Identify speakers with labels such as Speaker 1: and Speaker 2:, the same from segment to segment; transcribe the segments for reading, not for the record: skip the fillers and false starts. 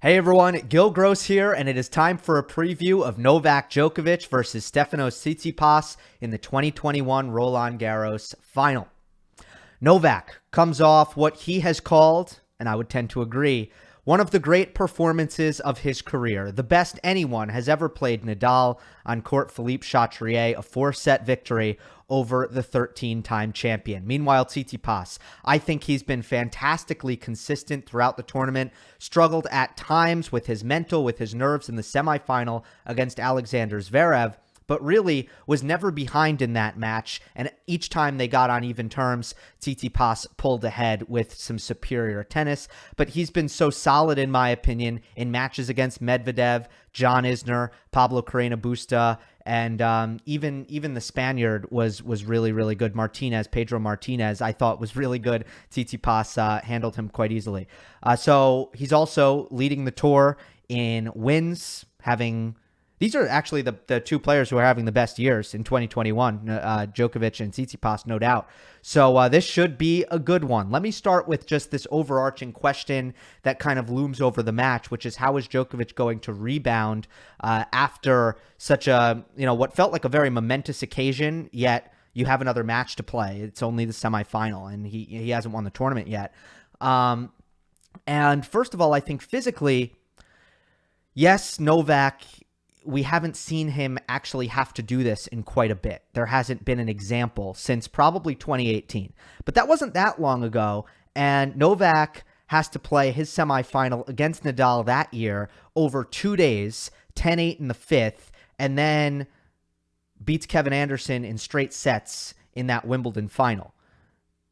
Speaker 1: Hey everyone, Gill Gross here, and it is time for a preview of Novak Djokovic versus Stefanos Tsitsipas in the 2021 Roland Garros final. Novak comes off what he has called, and I would tend to agree, one of the great performances of his career, the best anyone has ever played Nadal on court Philippe Chatrier, a 4-set victory over the 13-time champion. Meanwhile, Tsitsipas, I think he's been fantastically consistent throughout the tournament, struggled at times with his mental, with his nerves in the semifinal against Alexander Zverev, but really was never behind in that match. And each time they got on even terms, Tsitsipas pulled ahead with some superior tennis. But he's been so solid, in my opinion, in matches against Medvedev, John Isner, Pablo Carreño Busta, and even the Spaniard was really, really good. Pedro Martinez, I thought was really good. Tsitsipas handled him quite easily. So he's also leading the tour in wins, having... These are actually the two players who are having the best years in 2021, Djokovic and Tsitsipas, no doubt. So this should be a good one. Let me start with just this overarching question that kind of looms over the match, which is how is Djokovic going to rebound after such a, what felt like a very momentous occasion, yet you have another match to play. It's only the semifinal, and he hasn't won the tournament yet. And first of all, I think physically, yes, Novak... we haven't seen him actually have to do this in quite a bit. There hasn't been an example since probably 2018. But that wasn't that long ago, and Novak has to play his semifinal against Nadal that year over 2 days, 10-8 in the fifth, and then beats Kevin Anderson in straight sets in that Wimbledon final.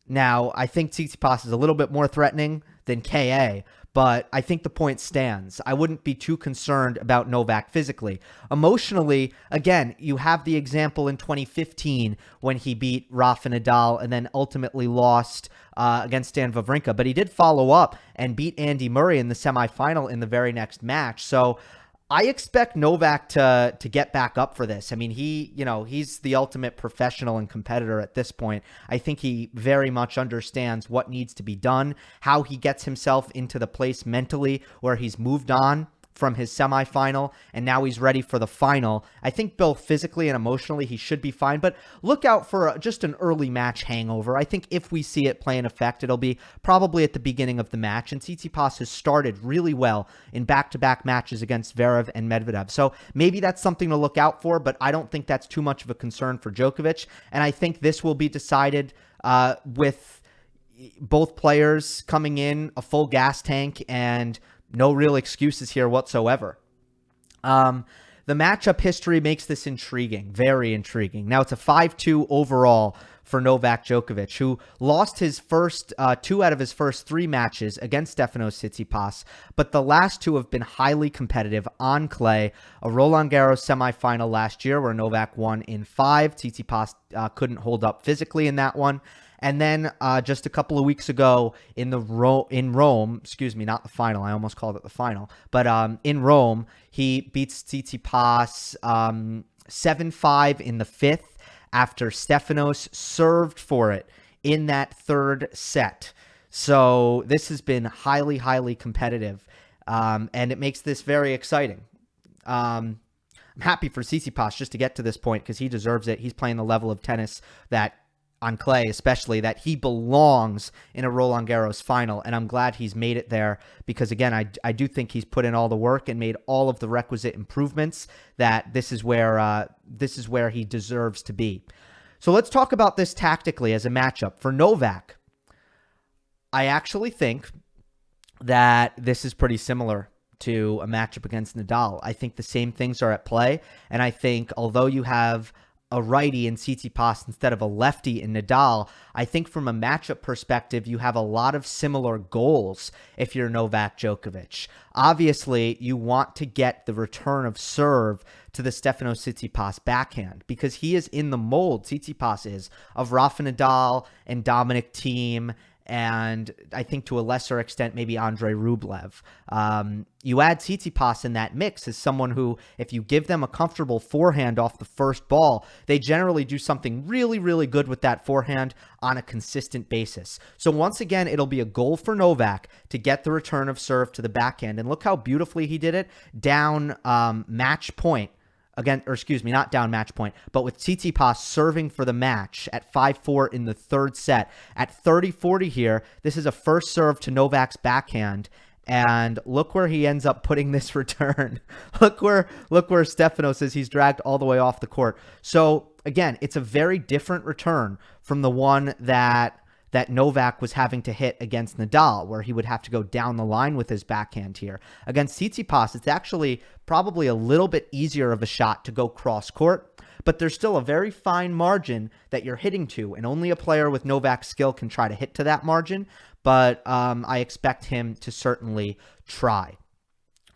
Speaker 1: Now, I think Tsitsipas is a little bit more threatening than KA, but I think the point stands. I wouldn't be too concerned about Novak physically. Emotionally, again, you have the example in 2015 when he beat Rafa Nadal and then ultimately lost against Stan Wawrinka. But he did follow up and beat Andy Murray in the semifinal in the very next match. So I expect Novak to get back up for this. I mean, he's the ultimate professional and competitor at this point. I think he very much understands what needs to be done, how he gets himself into the place mentally where he's moved on from his semifinal, and now he's ready for the final. I think both physically and emotionally he should be fine, but look out for just an early match hangover. I think if we see it play an effect, it'll be probably at the beginning of the match, and Tsitsipas has started really well in back-to-back matches against Zverev and Medvedev. So maybe that's something to look out for, but I don't think that's too much of a concern for Djokovic, and I think this will be decided with both players coming in a full gas tank and no real excuses here whatsoever. The matchup history makes this intriguing, very intriguing. Now, it's a 5-2 overall for Novak Djokovic, who lost his first 2 out of his first 3 matches against Stefanos Tsitsipas, but the last 2 have been highly competitive on clay. A Roland Garros semifinal last year where Novak won in 5. Tsitsipas couldn't hold up physically in that one. And then just a couple of weeks ago in Rome, excuse me, not the final. I almost called it the final. But in Rome, he beats Tsitsipas 7-5 in the fifth after Stefanos served for it in that third set. So this has been highly, highly competitive, and it makes this very exciting. I'm happy for Tsitsipas just to get to this point because he deserves it. He's playing the level of tennis that on clay, especially, that he belongs in a Roland Garros final, and I'm glad he's made it there because, again, I do think he's put in all the work and made all of the requisite improvements that this is where he deserves to be. So let's talk about this tactically as a matchup. For Novak, I actually think that this is pretty similar to a matchup against Nadal. I think the same things are at play, and I think although you have a righty in Tsitsipas instead of a lefty in Nadal, I think from a matchup perspective, you have a lot of similar goals if you're Novak Djokovic. Obviously, you want to get the return of serve to the Stefanos Tsitsipas backhand because he is in the mold, Tsitsipas is, of Rafa Nadal and Dominic Thiem and I think to a lesser extent, maybe Andrei Rublev. You add Tsitsipas in that mix as someone who, if you give them a comfortable forehand off the first ball, they generally do something really, really good with that forehand on a consistent basis. So once again, it'll be a goal for Novak to get the return of serve to the backhand. And look how beautifully he did it down match point. Again, or excuse me, not down match point, but with Tsitsipas serving for the match at 5-4 in the third set. At 30-40 here, this is a first serve to Novak's backhand. And look where he ends up putting this return. look where Stefanos is. He's dragged all the way off the court. So again, it's a very different return from the one that Novak was having to hit against Nadal, where he would have to go down the line with his backhand here. Against Tsitsipas, it's actually probably a little bit easier of a shot to go cross court, but there's still a very fine margin that you're hitting to, and only a player with Novak's skill can try to hit to that margin, but I expect him to certainly try.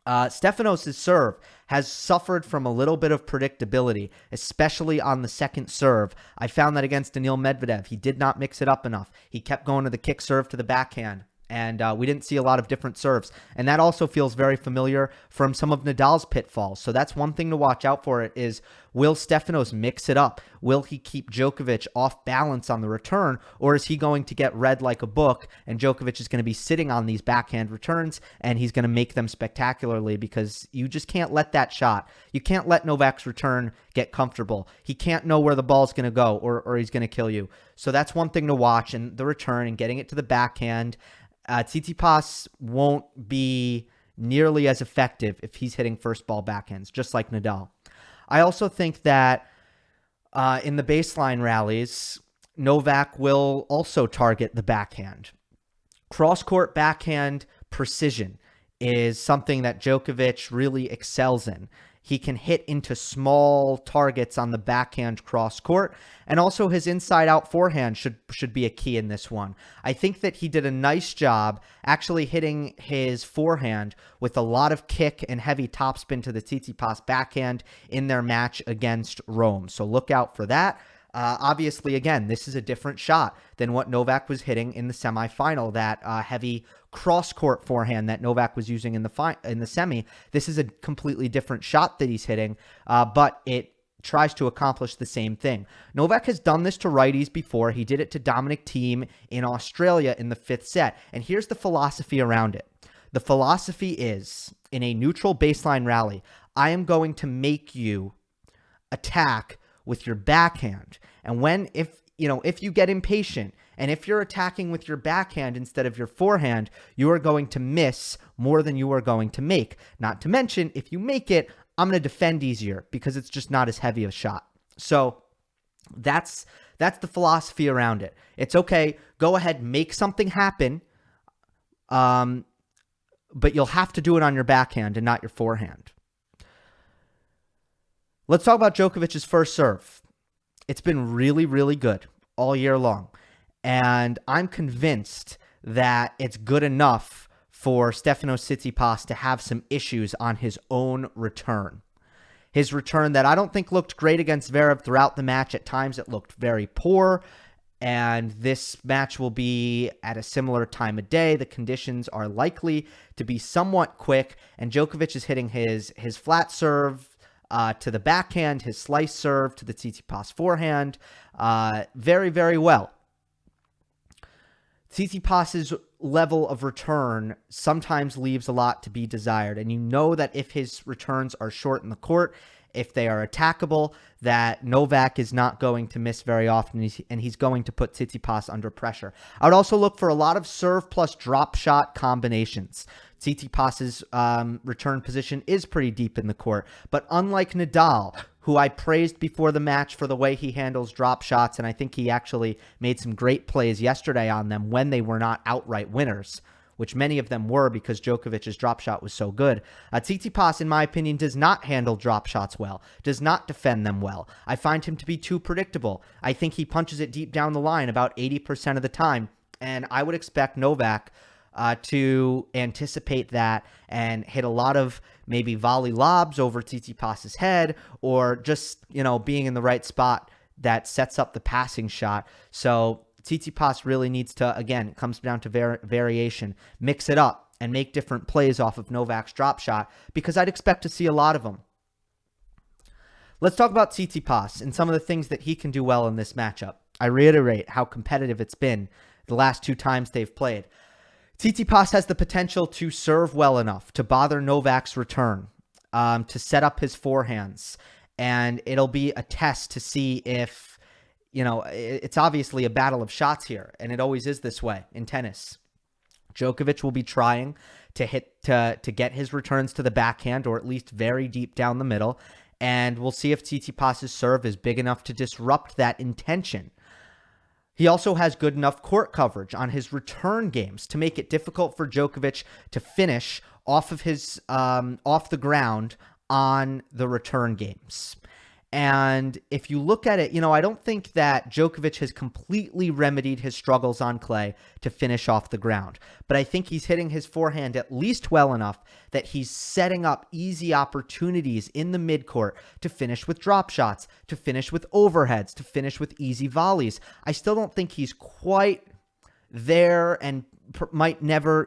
Speaker 1: Stefanos' serve has suffered from a little bit of predictability, especially on the second serve. I found that against Daniil Medvedev, he did not mix it up enough. He kept going to the kick serve to the backhand, and we didn't see a lot of different serves. And that also feels very familiar from some of Nadal's pitfalls. So that's one thing to watch out for, is will Stefanos mix it up? Will he keep Djokovic off balance on the return, or is he going to get read like a book and Djokovic is going to be sitting on these backhand returns and he's going to make them spectacularly? Because you just can't let that shot. You can't let Novak's return get comfortable. He can't know where the ball's going to go, or he's going to kill you. So that's one thing to watch, and the return and getting it to the backhand. Tsitsipas won't be nearly as effective if he's hitting first ball backhands, just like Nadal. I also think that in the baseline rallies, Novak will also target the backhand. Cross-court backhand precision is something that Djokovic really excels in. He can hit into small targets on the backhand cross-court, and also his inside-out forehand should be a key in this one. I think that he did a nice job actually hitting his forehand with a lot of kick and heavy topspin to the Tsitsipas backhand in their match against Rome. So look out for that. Obviously, again, this is a different shot than what Novak was hitting in the semifinal, that heavy cross-court forehand that Novak was using in the semi. This is a completely different shot that he's hitting, but it tries to accomplish the same thing. Novak has done this to righties before. He did it to Dominic Thiem in Australia in the fifth set, and here's the philosophy around it. The philosophy is, in a neutral baseline rally, I am going to make you attack with your backhand. And if you get impatient and if you're attacking with your backhand instead of your forehand, you are going to miss more than you are going to make. Not to mention, if you make it, I'm going to defend easier because it's just not as heavy a shot. So that's the philosophy around it. It's okay. Go ahead, make something happen. But you'll have to do it on your backhand and not your forehand. Let's talk about Djokovic's first serve. It's been really, really good all year long. And I'm convinced that it's good enough for Stefanos Tsitsipas to have some issues on his own return. His return that I don't think looked great against Zverev throughout the match. At times it looked very poor. And this match will be at a similar time of day. The conditions are likely to be somewhat quick. And Djokovic is hitting his flat serve to the backhand, his slice serve to the Tsitsipas forehand, very, very well. Tsitsipas's level of return sometimes leaves a lot to be desired, and you know that if his returns are short in the court, if they are attackable, that Novak is not going to miss very often, and he's going to put Tsitsipas under pressure. I would also look for a lot of serve plus drop shot combinations. Tsitsipas's return position is pretty deep in the court, but unlike Nadal, who I praised before the match for the way he handles drop shots, and I think he actually made some great plays yesterday on them when they were not outright winners, which many of them were because Djokovic's drop shot was so good. Tsitsipas, in my opinion, does not handle drop shots well, does not defend them well. I find him to be too predictable. I think he punches it deep down the line about 80% of the time, and I would expect Novak to anticipate that and hit a lot of maybe volley lobs over Tsitsipas's head, or just, being in the right spot that sets up the passing shot. So Tsitsipas really needs to, again, it comes down to variation, mix it up and make different plays off of Novak's drop shot, because I'd expect to see a lot of them. Let's talk about Tsitsipas and some of the things that he can do well in this matchup. I reiterate how competitive it's been the last 2 times they've played. Tsitsipas has the potential to serve well enough to bother Novak's return, to set up his forehands, and it'll be a test to see if, it's obviously a battle of shots here, and it always is this way in tennis. Djokovic will be trying to get his returns to the backhand, or at least very deep down the middle, and we'll see if Tsitsipas's serve is big enough to disrupt that intention. He also has good enough court coverage on his return games to make it difficult for Djokovic to finish off the ground on the return games. And if you look at it, I don't think that Djokovic has completely remedied his struggles on clay to finish off the ground. But I think he's hitting his forehand at least well enough that he's setting up easy opportunities in the midcourt to finish with drop shots, to finish with overheads, to finish with easy volleys. I still don't think he's quite there, and might never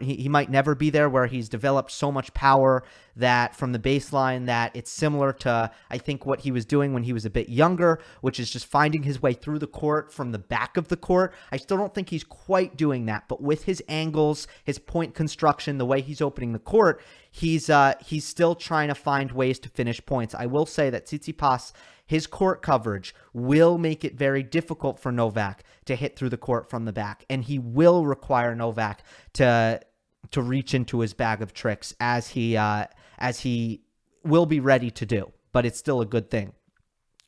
Speaker 1: be there where he's developed so much power that from the baseline that it's similar to, I think, what he was doing when he was a bit younger, which is just finding his way through the court from the back of the court. I still don't think he's quite doing that, but with his angles, his point construction, the way he's opening the court, he's still trying to find ways to finish points. I will say that Tsitsipas, his court coverage will make it very difficult for Novak to hit through the court from the back, and he will require Novak to reach into his bag of tricks as he will be ready to do. But it's still a good thing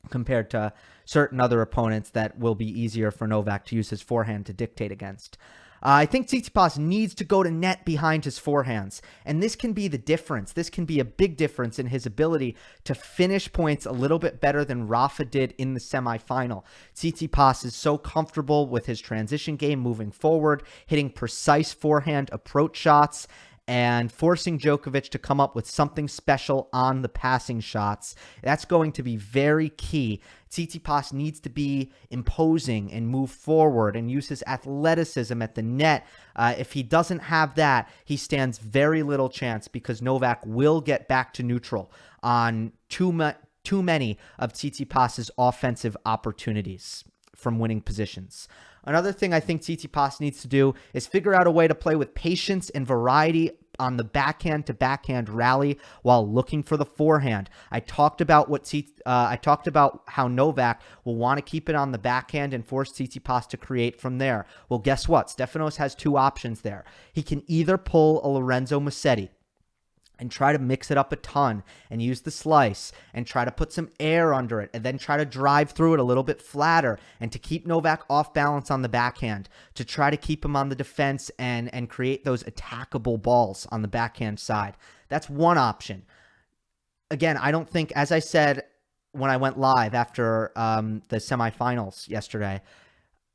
Speaker 1: compared to certain other opponents that will be easier for Novak to use his forehand to dictate against. I think Tsitsipas needs to go to net behind his forehands, and this can be the difference. This can be a big difference in his ability to finish points a little bit better than Rafa did in the semifinal. Tsitsipas is so comfortable with his transition game moving forward, hitting precise forehand approach shots, and forcing Djokovic to come up with something special on the passing shots. That's going to be very key. Tsitsipas needs to be imposing and move forward and use his athleticism at the net. If he doesn't have that, he stands very little chance, because Novak will get back to neutral on too many of Tsitsipas's offensive opportunities from winning positions. Another thing I think Tsitsipas needs to do is figure out a way to play with patience and variety on the backhand to backhand rally while looking for the forehand. I talked about how Novak will want to keep it on the backhand and force Tsitsipas to create from there. Well, guess what? Stefanos has 2 options there. He can either pull a Lorenzo Musetti and try to mix it up a ton and use the slice and try to put some air under it and then try to drive through it a little bit flatter and to keep Novak off balance on the backhand, to try to keep him on the defense and create those attackable balls on the backhand side. That's one option. Again, I don't think, as I said when I went live after the semifinals yesterday,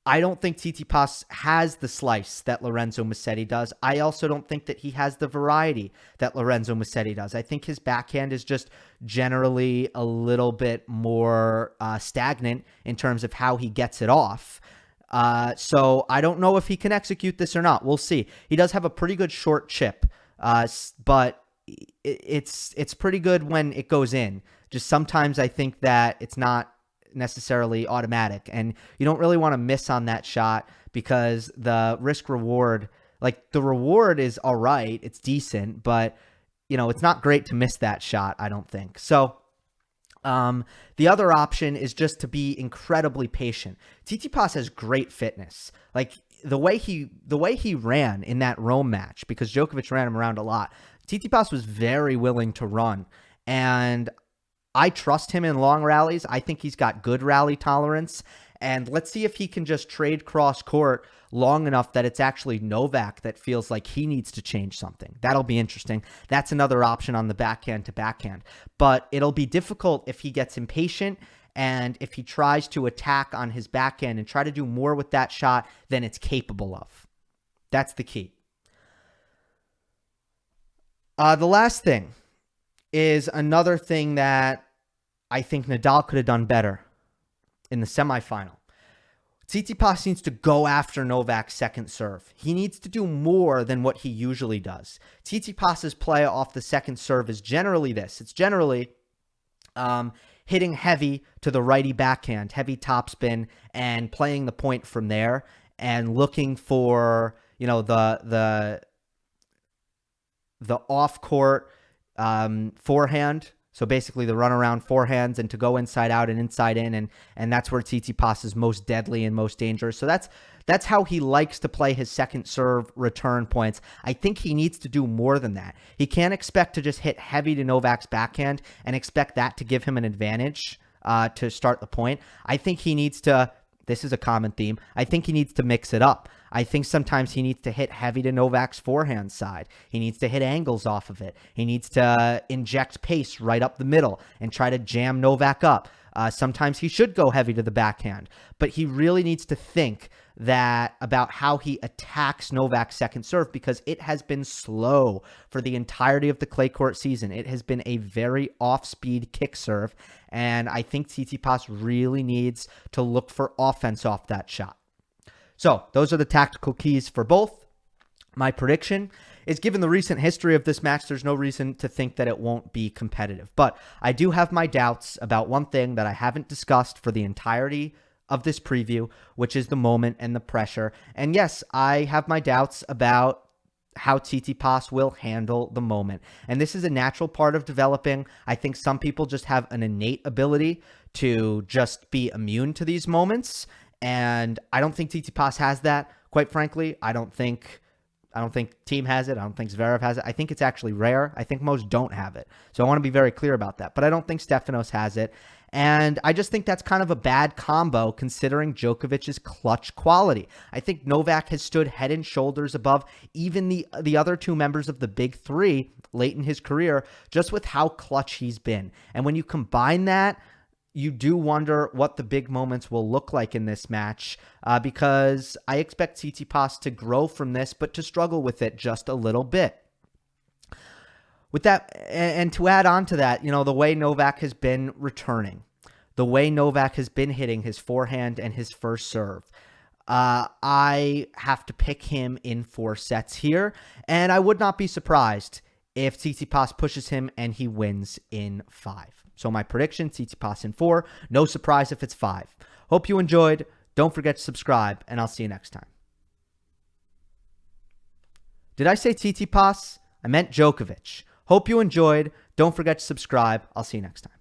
Speaker 1: I don't think Tsitsipas has the slice that Lorenzo Musetti does. I also don't think that he has the variety that Lorenzo Musetti does. I think his backhand is just generally a little bit more stagnant in terms of how he gets it off. So I don't know if he can execute this or not. We'll see. He does have a pretty good short chip, but it's pretty good when it goes in. Just sometimes I think that it's not necessarily automatic, and you don't really want to miss on that shot, because the risk reward, like the reward is all right, it's decent, but it's not great to miss that shot, I don't think. So the other option is just to be incredibly patient. Tsitsipas has great fitness. Like the way he ran in that Rome match, because Djokovic ran him around a lot, Tsitsipas was very willing to run, and I trust him in long rallies. I think he's got good rally tolerance. And let's see if he can just trade cross court long enough that it's actually Novak that feels like he needs to change something. That'll be interesting. That's another option on the backhand to backhand. But it'll be difficult if he gets impatient and if he tries to attack on his backhand and try to do more with that shot than it's capable of. That's the key. The last thing is another thing that I think Nadal could have done better in the semifinal. Tsitsipas needs to go after Novak's second serve. He needs to do more than what he usually does. Tsitsipas's play off the second serve is generally this. It's generally hitting heavy to the righty backhand, heavy topspin, and playing the point from there and looking for, the off-court forehand. So basically the runaround forehands and to go inside out and inside in. And that's where Tsitsipas is most deadly and most dangerous. So that's how he likes to play his second serve return points. I think he needs to do more than that. He can't expect to just hit heavy to Novak's backhand and expect that to give him an advantage to start the point. I think he needs to, this is a common theme, I think he needs to mix it up. I think sometimes he needs to hit heavy to Novak's forehand side. He needs to hit angles off of it. He needs to inject pace right up the middle and try to jam Novak up. Sometimes he should go heavy to the backhand, but he really needs to think about how he attacks Novak's second serve because it has been slow for the entirety of the clay court season. It has been a very off-speed kick serve, and I think Tsitsipas really needs to look for offense off that shot. So those are the tactical keys for both. My prediction is, given the recent history of this match, there's no reason to think that it won't be competitive. But I do have my doubts about one thing that I haven't discussed for the entirety of this preview, which is the moment and the pressure. And yes, I have my doubts about how Tsitsipas will handle the moment. And this is a natural part of developing. I think some people just have an innate ability to just be immune to these moments. And I don't think Tsitsipas has that, quite frankly. I don't think Team has it. I don't think Zverev has it. I think it's actually rare. I think most don't have it. So I want to be very clear about that. But I don't think Stefanos has it. And I just think that's kind of a bad combo considering Djokovic's clutch quality. I think Novak has stood head and shoulders above even the other two members of the big three late in his career, just with how clutch he's been. And when you combine that, you do wonder what the big moments will look like in this match because I expect Tsitsipas to grow from this, but to struggle with it just a little bit. With that, and to add on to that, the way Novak has been returning, the way Novak has been hitting his forehand and his first serve, I have to pick him in 4 sets here, and I would not be surprised if Tsitsipas pushes him and he wins in 5. So my prediction, Tsitsipas in 4. No surprise if it's 5. Hope you enjoyed. Don't forget to subscribe, and I'll see you next time. Did I say Tsitsipas? I meant Djokovic. Hope you enjoyed. Don't forget to subscribe. I'll see you next time.